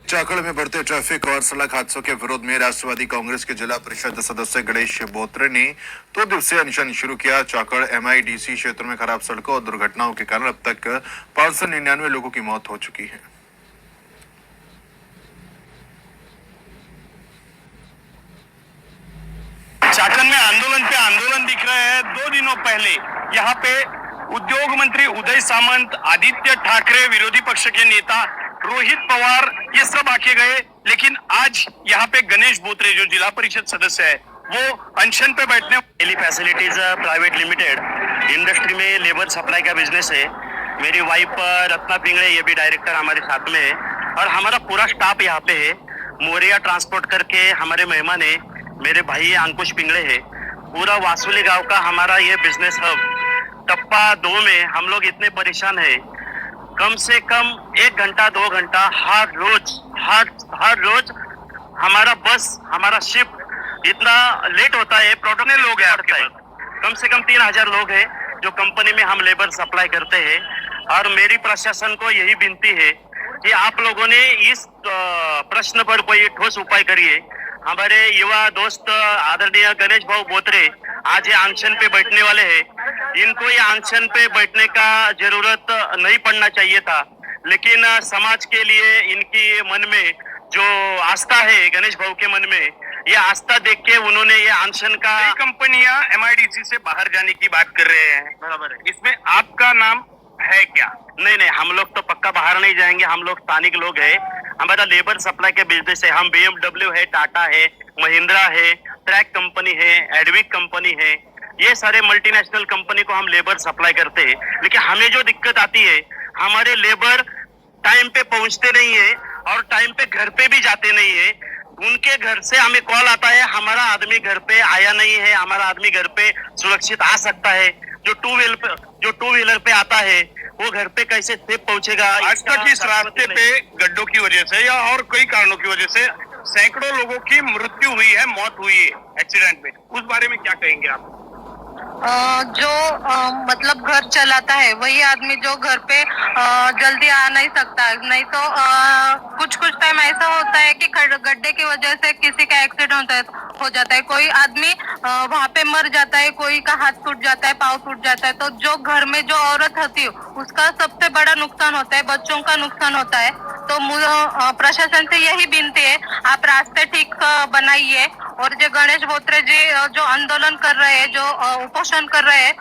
चाकड़ में बढ़ते ट्रैफिक और सड़क हादसों के विरोध में राष्ट्रवादी कांग्रेस के जिला परिषद सदस्य गणेश बोत्रे ने 2 दिवसीय अनशन शुरू किया। चाकड़ एमआईडीसी क्षेत्र में खराब सड़कों और दुर्घटनाओं के कारण अब तक 599 लोगों की मौत हो चुकी है। चाकन में आंदोलन पे आंदोलन दिख रहे हैं। 2 दिनों पहले यहाँ पे उद्योग मंत्री उदय सामंत, आदित्य ठाकरे, विरोधी पक्ष के नेता रोहित पवार, ये सब आके गए। लेकिन आज यहाँ पे गणेश बोत्रे जो जिला परिषद सदस्य है वो अनशन पे बैठने। Daily facilities private limited industry में लेबर सप्लाई का बिजनेस है। मेरी वाइफ रत्ना पिंगड़े, ये भी डायरेक्टर हमारे साथ में है और हमारा पूरा स्टाफ यहाँ पे है। मोरिया ट्रांसपोर्ट करके हमारे मेहमान है, मेरे भाई अंकुश पिंगड़े है। पूरा वासुली गांव का हमारा ये बिजनेस हब टप्पा 2 में हम लोग इतने परेशान है। कम से कम 1 घंटा 2 घंटा हर रोज हमारा बस, हमारा शिफ्ट इतना लेट होता है। प्रोडक्ट लोग हैं आपके पास, कम से कम 3000 लोग हैं जो कंपनी में हम लेबर सप्लाई करते हैं। और मेरी प्रशासन को यही विनती है कि आप लोगों ने इस प्रश्न पर कोई ठोस उपाय करिए। हमारे युवा दोस्त आदरणीय गणेश भाऊ बोत्रे आज ये अनशन पे बैठने वाले हैं। इनको ये अनशन पे बैठने का जरूरत नहीं पड़ना चाहिए था, लेकिन समाज के लिए इनकी मन में जो आस्था है, गणेश भाऊ के मन में ये आस्था देख के उन्होंने ये अनशन का। कंपनियां एमआईडीसी से बाहर जाने की बात कर रहे हैं, बराबर है। इसमें आपका नाम है क्या? नहीं, हम लोग तो पक्का बाहर नहीं जाएंगे। हम लोग स्थानिक लोग हैं। हमारा लेबर सप्लाई के बिजनेस है। हम BMW है, टाटा है, महिंद्रा है, ट्रैक कंपनी है, एडविक कंपनी है, ये सारे मल्टीनेशनल कंपनी को हम लेबर सप्लाई करते हैं। लेकिन हमें जो दिक्कत आती है, हमारे लेबर टाइम पे पहुंचते नहीं है और टाइम पे घर पे भी जाते नहीं है। उनके घर से हमें कॉल आता है, हमारा आदमी घर पे आया नहीं है, हमारा आदमी घर पे सुरक्षित आ सकता है। जो टू व्हीलर पे आता है वो घर पे कैसे सेफ पहुंचेगा? आज तक इस रास्ते पे गड्ढों की वजह से या और कई कारणों की वजह से सैकड़ों लोगों की मृत्यु हुई है, मौत हुई है एक्सीडेंट में। उस बारे में क्या कहेंगे आप? मतलब घर चलाता है वही आदमी जो घर पे जल्दी आ नहीं सकता। नहीं तो कुछ टाइम ऐसा होता है कि गड्ढे की वजह से किसी का एक्सीडेंट हो जाता है। कोई आदमी वहाँ पे मर जाता है, कोई का हाथ टूट जाता है, पाँव टूट जाता है। तो जो घर में जो औरत होती है उसका सबसे बड़ा नुकसान होता है, बच्चों का नुकसान होता है। तो प्रशासन से यही विनती है, आप रास्ते ठीक बनाइए। और जो गणेश बोत्रे जी जो आंदोलन कर रहे हैं, जो उपोषण कर रहे हैं,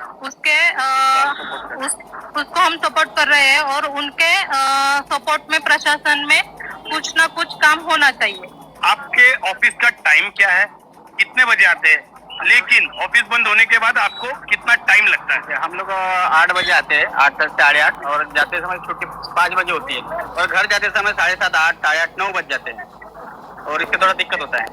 उसको हम सपोर्ट कर रहे हैं और उनके सपोर्ट में प्रशासन में कुछ ना कुछ काम होना चाहिए। आपके ऑफिस का टाइम क्या है? कितने बजे आते हैं? लेकिन ऑफिस बंद होने के बाद आपको कितना टाइम लगता है? हम लोग 8 बजे आते हैं, 8 से 8:30, और जाते समय छुट्टी 5 बजे होती है और घर जाते समय 7:30, 8, 8:30, 9 बज जाते हैं और इससे थोड़ा दिक्कत होता है।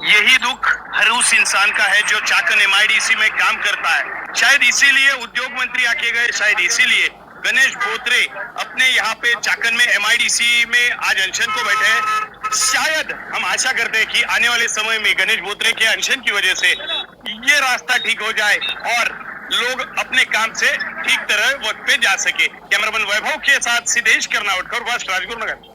यही दुख हर उस इंसान का है जो चाकन एमआईडीसी में काम करता है। शायद इसीलिए उद्योग मंत्री आके गए, शायद इसीलिए गणेश बोत्रे अपने यहाँ पे चाकन में एमआईडीसी में आज अनशन को बैठे हैं। शायद हम आशा करते हैं कि आने वाले समय में गणेश बोत्रे के अनशन की वजह से ये रास्ता ठीक हो जाए और लोग अपने काम से ठीक तरह वक्त पे जा सके। कैमरामैन वैभव के साथ सिद्धेश कर्नावटकर, राजगुरु नगर।